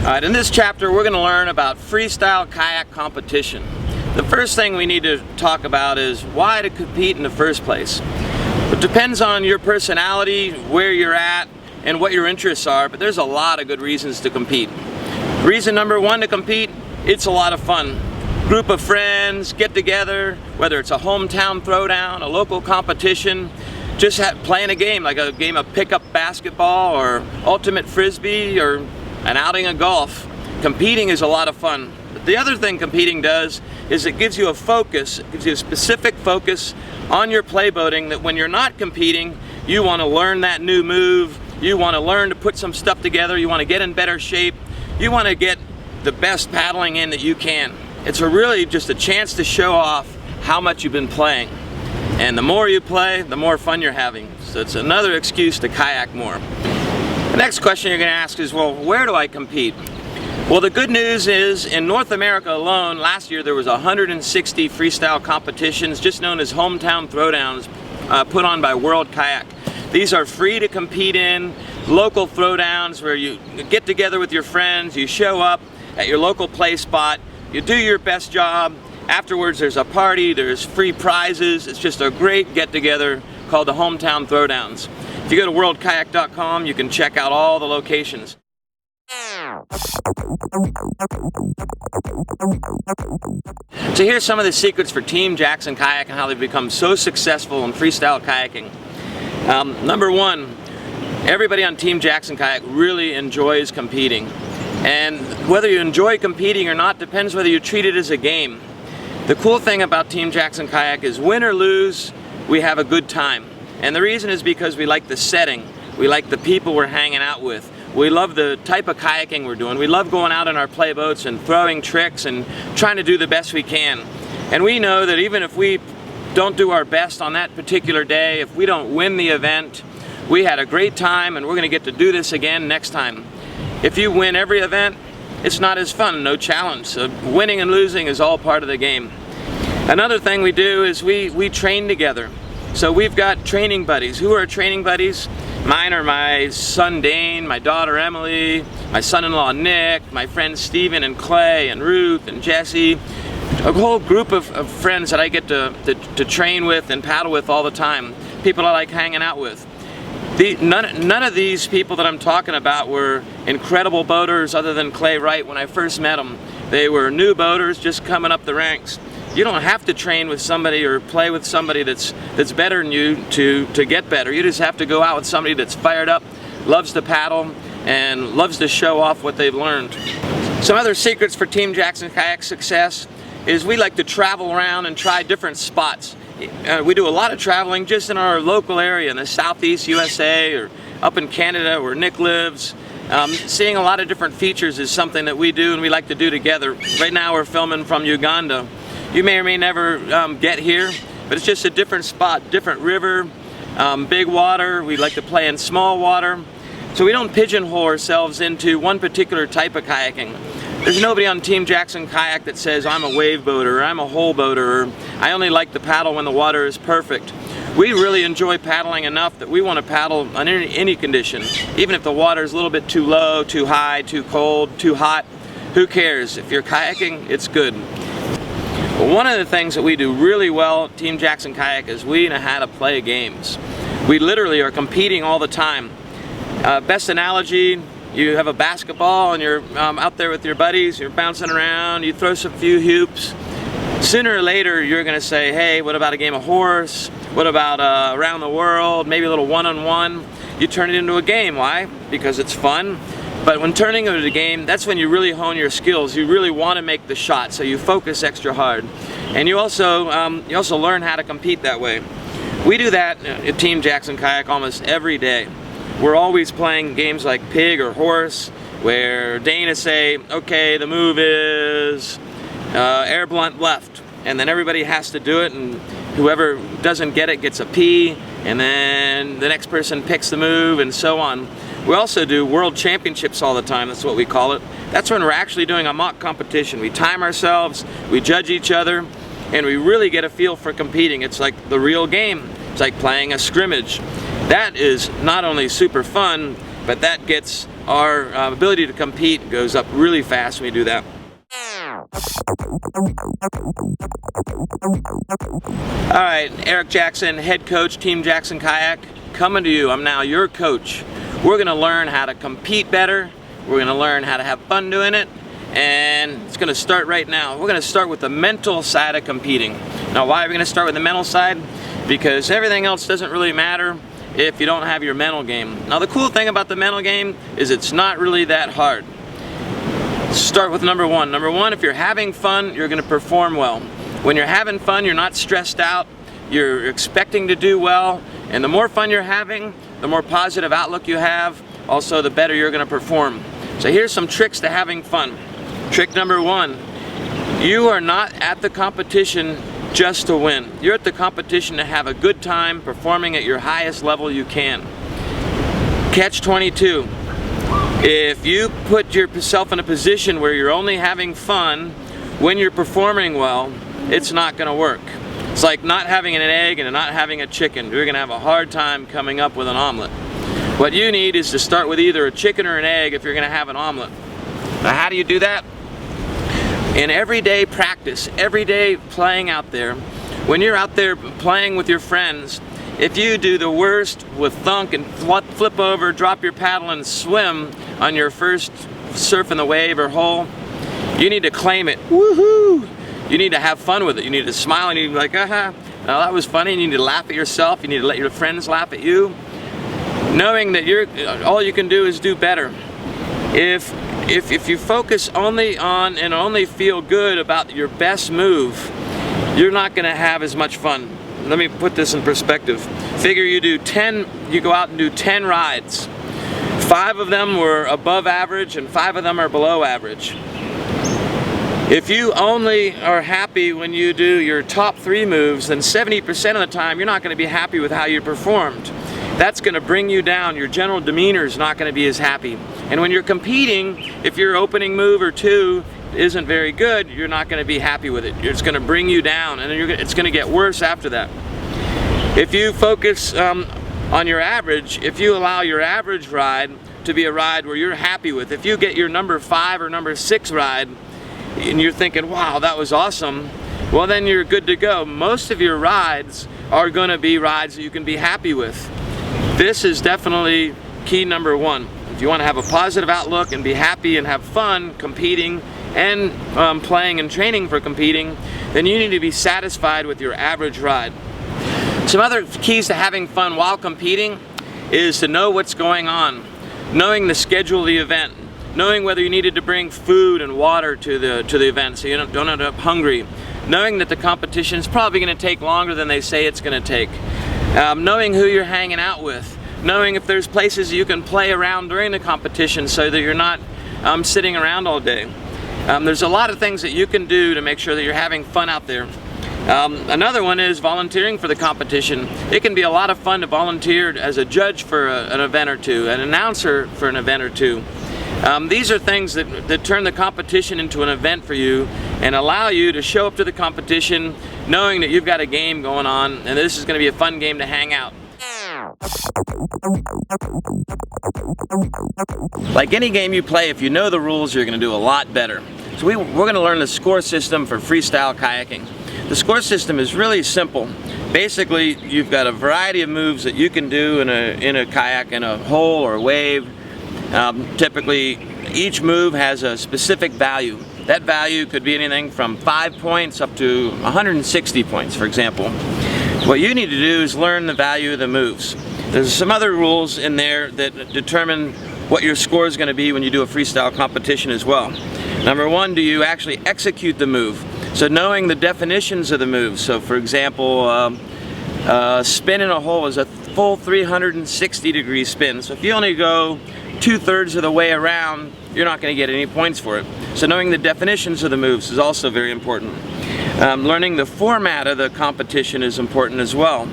Alright, in this chapter we're going to learn about freestyle kayak competition. The first thing we need to talk about is why to compete in the first place. It depends on your personality, where you're at, and what your interests are, but there's a lot of good reasons to compete. Reason number one to compete, it's a lot of fun. Group of friends get together, whether it's a hometown throwdown, a local competition, just playing a game like a game of pickup basketball or ultimate frisbee or an outing of golf. Competing is a lot of fun. But the other thing competing does is it gives you a focus, it gives you a specific focus on your play boating that when you're not competing, you want to learn that new move, you want to learn to put some stuff together, you want to get in better shape, you want to get the best paddling in that you can. It's really just a chance to show off how much you've been playing. And the more you play, the more fun you're having. So it's another excuse to kayak more. The next question you're going to ask is, well, where do I compete? Well, the good news is in North America alone, last year there was 160 freestyle competitions, just known as hometown throwdowns, put on by World Kayak. These are free to compete in, local throwdowns where you get together with your friends, you show up at your local play spot, you do your best job. Afterwards there's a party, there's free prizes. It's just a great get-together called the Hometown Throwdowns. If you go to worldkayak.com, you can check out all the locations. So here's some of the secrets for Team Jackson Kayak and how they've become so successful in freestyle kayaking. Number one, everybody on Team Jackson Kayak really enjoys competing. And whether you enjoy competing or not depends whether you treat it as a game. The cool thing about Team Jackson Kayak is win or lose, we have a good time. And the reason is because we like the setting, we like the people we're hanging out with, we love the type of kayaking we're doing, we love going out in our play boats and throwing tricks and trying to do the best we can. And we know that even if we don't do our best on that particular day, if we don't win the event, we had a great time and we're going to get to do this again next time. If you win every event, it's not as fun, no challenge. So winning and losing is all part of the game. Another thing we do is we train together. So we've got training buddies. Who are training buddies? Mine are my son Dane, my daughter Emily, my son-in-law Nick, my friends Steven and Clay and Ruth and Jesse. A whole group of friends that I get to train with and paddle with all the time. People I like hanging out with. None of these people that I'm talking about were incredible boaters other than Clay Wright when I first met them. They were new boaters just coming up the ranks. You don't have to train with somebody or play with somebody that's better than you to get better. You just have to go out with somebody that's fired up, loves to paddle, and loves to show off what they've learned. Some other secrets for Team Jackson Kayak success is we like to travel around and try different spots. We do a lot of traveling just in our local area in the southeast USA or up in Canada where Nick lives. Seeing a lot of different features is something that we do and we like to do together. Right now we're filming from Uganda. You may or may never get here, but it's just a different spot, different river, big water. We like to play in small water. So we don't pigeonhole ourselves into one particular type of kayaking. There's nobody on Team Jackson Kayak that says I'm a wave boater or I'm a hole boater or I only like to paddle when the water is perfect. We really enjoy paddling enough that we want to paddle on any condition. Even if the water is a little bit too low, too high, too cold, too hot, who cares? If you're kayaking, it's good. But one of the things that we do really well at Team Jackson Kayak is we know how to play games. We literally are competing all the time. Best analogy, you have a basketball and you're out there with your buddies, you're bouncing around, you throw some few hoops. Sooner or later you're going to say, hey, what about a game of horse? What about around the world? Maybe a little one-on-one. You turn it into a game. Why? Because it's fun. But when turning it into a game, that's when you really hone your skills. You really want to make the shot, so you focus extra hard. And you also learn how to compete that way. We do that at Team Jackson Kayak almost every day. We're always playing games like pig or horse, where Dana say, okay, the move is air blunt left, and then everybody has to do it, and whoever doesn't get it gets a P, and then the next person picks the move, and so on. We also do world championships all the time, that's what we call it. That's when we're actually doing a mock competition. We time ourselves, we judge each other, and we really get a feel for competing. It's like the real game. It's like playing a scrimmage. That is not only super fun, but that gets our ability to compete goes up really fast when we do that. Alright, Eric Jackson, head coach, Team Jackson Kayak, coming to you. I'm now your coach. We're going to learn how to compete better. We're going to learn how to have fun doing it. And it's going to start right now. We're going to start with the mental side of competing. Now, why are we going to start with the mental side? Because everything else doesn't really matter if you don't have your mental game. Now, the cool thing about the mental game is it's not really that hard. Start with number one. Number one, if you're having fun, you're going to perform well. When you're having fun, you're not stressed out. You're expecting to do well. And the more fun you're having, the more positive outlook you have, also the better you're going to perform. So here's some tricks to having fun. Trick number one, you are not at the competition just to win. You're at the competition to have a good time performing at your highest level you can. Catch 22. If you put yourself in a position where you're only having fun when you're performing well, it's not going to work. It's like not having an egg and not having a chicken. You're going to have a hard time coming up with an omelet. What you need is to start with either a chicken or an egg if you're going to have an omelet. Now, how do you do that? In everyday practice, everyday playing out there, when you're out there playing with your friends, if you do the worst with thunk and flip over, drop your paddle and swim on your first surf in the wave or hole, you need to claim it. Woohoo! You need to have fun with it. You need to smile and you need to be like, aha, now that was funny. You need to laugh at yourself. You need to let your friends laugh at you. Knowing that all you can do is do better. If you focus only on and only feel good about your best move, you're not going to have as much fun. Let me put this in perspective. Figure you go out and do 10 rides. 5 of them were above average and 5 of them are below average. If you only are happy when you do your top 3 moves, then 70% of the time you're not going to be happy with how you performed. That's going to bring you down. Your general demeanor is not going to be as happy. And when you're competing, if your opening move or 2 isn't very good, you're not going to be happy with it. It's going to bring you down, and it's going to get worse after that. If you focus on your average, if you allow your average ride to be a ride where you're happy with, if you get your number 5 or number 6 ride, and you're thinking, wow, that was awesome, well then you're good to go. Most of your rides are going to be rides that you can be happy with. This is definitely key number 1. If you want to have a positive outlook and be happy and have fun competing and playing and training for competing, then you need to be satisfied with your average ride. Some other keys to having fun while competing is to know what's going on, knowing the schedule of the event, knowing whether you needed to bring food and water to the event so you don't end up hungry, knowing that the competition is probably going to take longer than they say it's going to take, knowing who you're hanging out with, knowing if there's places you can play around during the competition so that you're not sitting around all day. There's a lot of things that you can do to make sure that you're having fun out there. Another one is volunteering for the competition. It can be a lot of fun to volunteer as a judge for an event or 2, an announcer for an event or 2. These are things that turn the competition into an event for you and allow you to show up to the competition knowing that you've got a game going on and this is going to be a fun game to hang out. Like any game you play, if you know the rules, you're going to do a lot better. So we're going to learn the score system for freestyle kayaking. The score system is really simple. Basically, you've got a variety of moves that you can do in a kayak, in a hole or a wave. Typically, each move has a specific value. That value could be anything from 5 points up to 160 points, for example. What you need to do is learn the value of the moves. There's some other rules in there that determine what your score is going to be when you do a freestyle competition as well. Number 1, do you actually execute the move? So knowing the definitions of the move. So for example, spin in a hole is a full 360-degree spin. So if you only go 2/3 of the way around, you're not going to get any points for it. So knowing the definitions of the moves is also very important. Learning the format of the competition is important as well.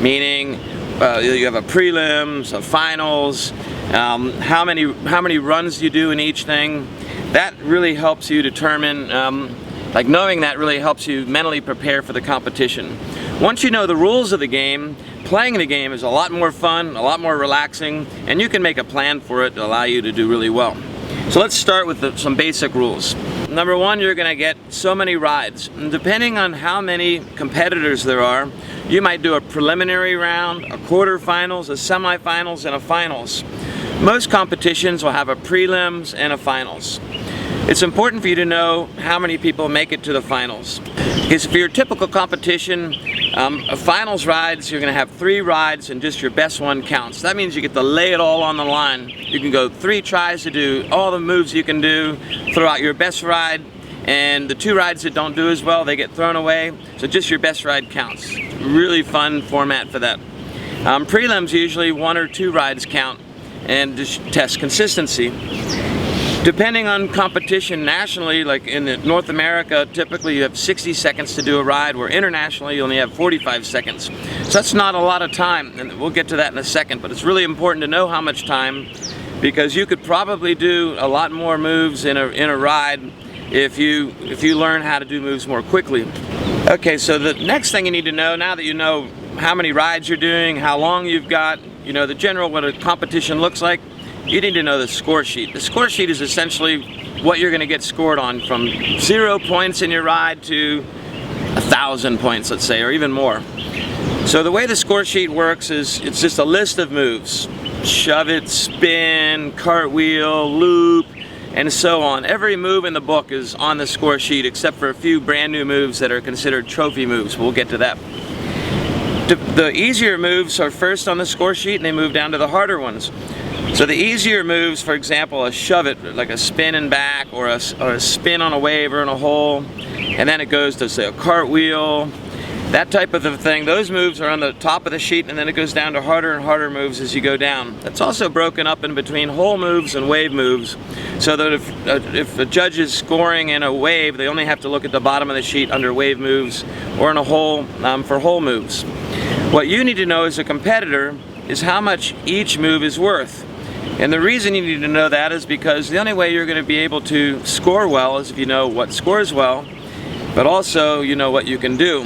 Meaning you have a prelims, a finals, how many runs you do in each thing. That really helps you determine, knowing that really helps you mentally prepare for the competition. Once you know the rules of the game, playing the game is a lot more fun, a lot more relaxing, and you can make a plan for it to allow you to do really well. So let's start with some basic rules. Number one, you're going to get so many rides. And depending on how many competitors there are, you might do a preliminary round, a quarterfinals, a semifinals, and a finals. Most competitions will have a prelims and a finals. It's important for you to know how many people make it to the finals. Because for your typical competition, a finals rides, you're going to have 3 rides and just your best one counts. That means you get to lay it all on the line. You can go 3 tries to do all the moves you can do, throw out your best ride, and the 2 rides that don't do as well, they get thrown away. So just your best ride counts. Really fun format for that. Prelims, usually 1 or 2 rides count and just test consistency. Depending on competition nationally, like in North America, typically you have 60 seconds to do a ride, where internationally you only have 45 seconds. So that's not a lot of time, and we'll get to that in a second, but it's really important to know how much time, because you could probably do a lot more moves in a ride if you learn how to do moves more quickly. Okay, so the next thing you need to know, now that you know how many rides you're doing, how long you've got, you know the general what a competition looks like, you need to know the score sheet. The score sheet is essentially what you're going to get scored on, from 0 points in your ride to 1,000 points, let's say, or even more. So the way the score sheet works is it's just a list of moves. Shove it, spin, cartwheel, loop, and so on. Every move in the book is on the score sheet except for a few brand new moves that are considered trophy moves. We'll get to that. The easier moves are first on the score sheet, and they move down to the harder ones. So the easier moves, for example, a shove it, like a spin and back, or a spin on a wave or in a hole, and then it goes to, say, a cartwheel, that type of a thing. Those moves are on the top of the sheet, and then it goes down to harder and harder moves as you go down. That's also broken up in between hole moves and wave moves, so that if a judge is scoring in a wave, they only have to look at the bottom of the sheet under wave moves, or in a hole for hole moves. What you need to know as a competitor is how much each move is worth. And the reason you need to know that is because the only way you're going to be able to score well is if you know what scores well, but also you know what you can do.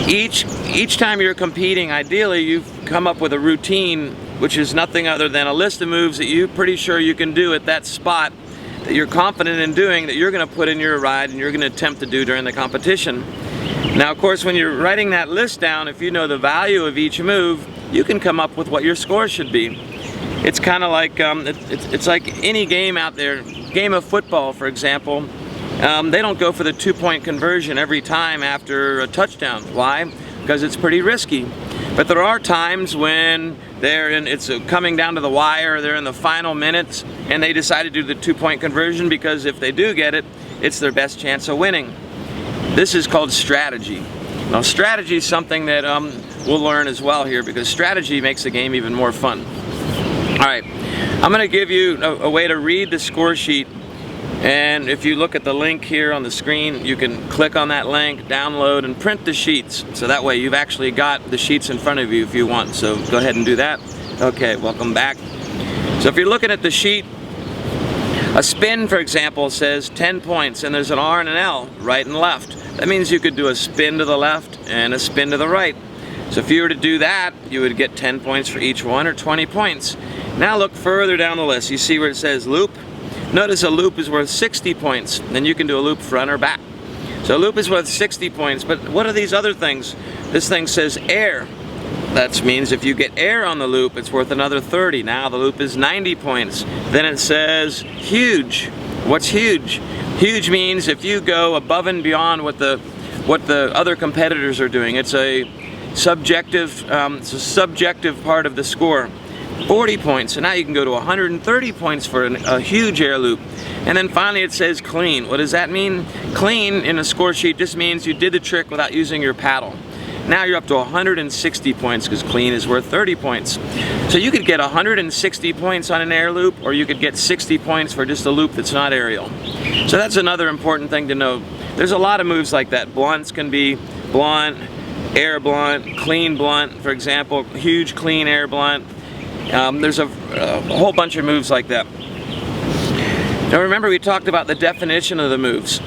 Each time you're competing, ideally you've come up with a routine, which is nothing other than a list of moves that you're pretty sure you can do at that spot, that you're confident in doing, that you're going to put in your ride and you're going to attempt to do during the competition. Now, of course, when you're writing that list down, if you know the value of each move, you can come up with what your score should be. It's kind of like, it's like any game out there. Game of football, for example, they don't go for the 2-point conversion every time after a touchdown. Why? Because it's pretty risky. But there are times when it's coming down to the wire, they're in the final minutes, and they decide to do the 2-point conversion, because if they do get it, it's their best chance of winning. This is called strategy. Now, strategy is something that we'll learn as well here, because strategy makes the game even more fun. Alright, I'm going to give you a way to read the score sheet, and if you look at the link here on the screen, you can click on that link, download, and print the sheets. So that way you've actually got the sheets in front of you if you want. So go ahead and do that. Okay, welcome back. So if you're looking at the sheet, a spin, for example, says 10 points, and there's an R and an L, right and left. That means you could do a spin to the left and a spin to the right. So if you were to do that, you would get 10 points for each one, or 20 points. Now look further down the list. You see where it says loop? Notice a loop is worth 60 points. Then you can do a loop front or back. So a loop is worth 60 points, but what are these other things? This thing says air. That means if you get air on the loop, it's worth another 30. Now the loop is 90 points. Then it says huge. What's huge? Huge means if you go above and beyond what the other competitors are doing. It's a subjective part of the score. 40 points, so now you can go to 130 points for a huge air loop. And then finally it says clean. What does that mean? Clean in a score sheet just means you did the trick without using your paddle. Now you're up to 160 points, because clean is worth 30 points. So you could get 160 points on an air loop, or you could get 60 points for just a loop that's not aerial. So that's another important thing to know. There's a lot of moves like that. Blunts can be blunt, air blunt, clean blunt, for example, huge clean air blunt. There's a whole bunch of moves like that. Now remember, we talked about the definition of the moves.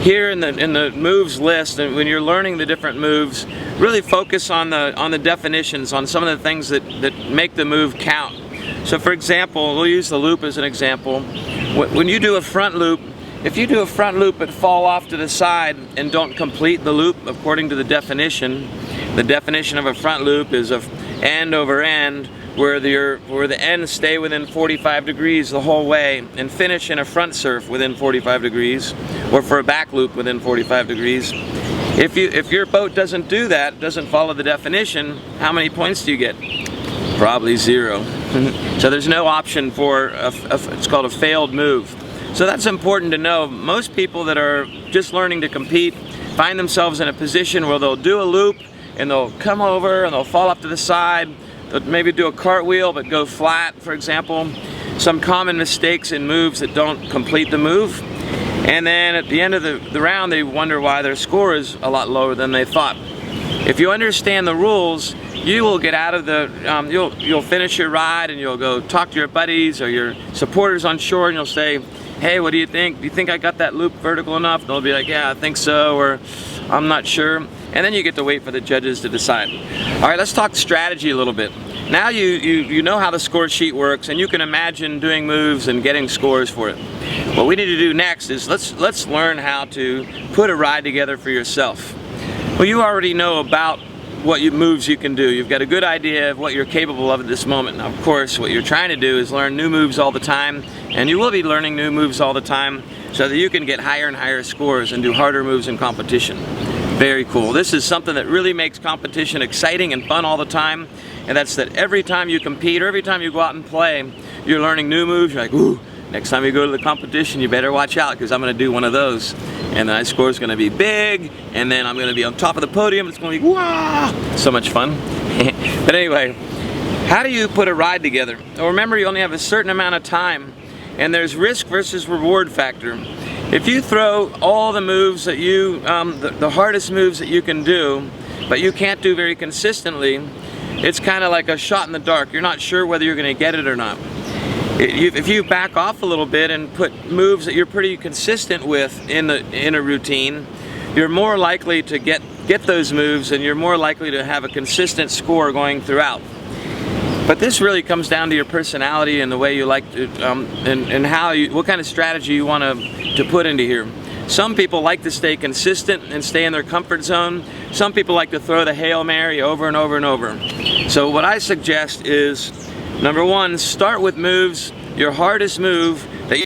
here in the moves list, and when you're learning the different moves, really focus on the definitions, on some of the things that make the move count. So for example, we'll use the loop as an example. When you do a front loop, if you do a front loop but fall off to the side and don't complete the loop according to the definition of a front loop is of end over end, where the ends stay within 45 degrees the whole way and finish in a front surf within 45 degrees, or for a back loop within 45 degrees. If your boat doesn't do that, doesn't follow the definition, how many points do you get? Probably 0. So there's no option for it's called a failed move. So that's important to know. Most people that are just learning to compete find themselves in a position where they'll do a loop and they'll come over and they'll fall off to the side. They'll maybe do a cartwheel but go flat, for example. Some common mistakes in moves that don't complete the move. And then at the end of the round, they wonder why their score is a lot lower than they thought. If you understand the rules, you will get out of the, you'll finish your ride and you'll go talk to your buddies or your supporters on shore and you'll say, hey, what do you think? Do you think I got that loop vertical enough? And they'll be like, yeah, I think so, or I'm not sure. And then you get to wait for the judges to decide. All right, let's talk strategy a little bit. Now you know how the score sheet works and you can imagine doing moves and getting scores for it. What we need to do next is let's learn how to put a ride together for yourself. Well, you already know about what moves you can do. You've got a good idea of what you're capable of at this moment. Now, of course, what you're trying to do is learn new moves all the time, and you will be learning new moves all the time so that you can get higher and higher scores and do harder moves in competition. Very cool. This is something that really makes competition exciting and fun all the time, and that's that every time you compete or every time you go out and play, you're learning new moves. You're like, ooh, next time you go to the competition, you better watch out because I'm going to do one of those. And my score is going to be big, and then I'm going to be on top of the podium. It's going to be, wow, so much fun. But anyway, how do you put a ride together? Well, remember, you only have a certain amount of time, and there's risk versus reward factor. If you throw all the moves that you, the hardest moves that you can do, but you can't do very consistently, it's kind of like a shot in the dark. You're not sure whether you're going to get it or not. If you back off a little bit and put moves that you're pretty consistent with in a routine, you're more likely to get those moves, and you're more likely to have a consistent score going throughout. But this really comes down to your personality and the way you like to, and what kind of strategy you want to put into here. Some people like to stay consistent and stay in their comfort zone. Some people like to throw the Hail Mary over and over and over. So what I suggest is, number one, start with moves, your hardest move that you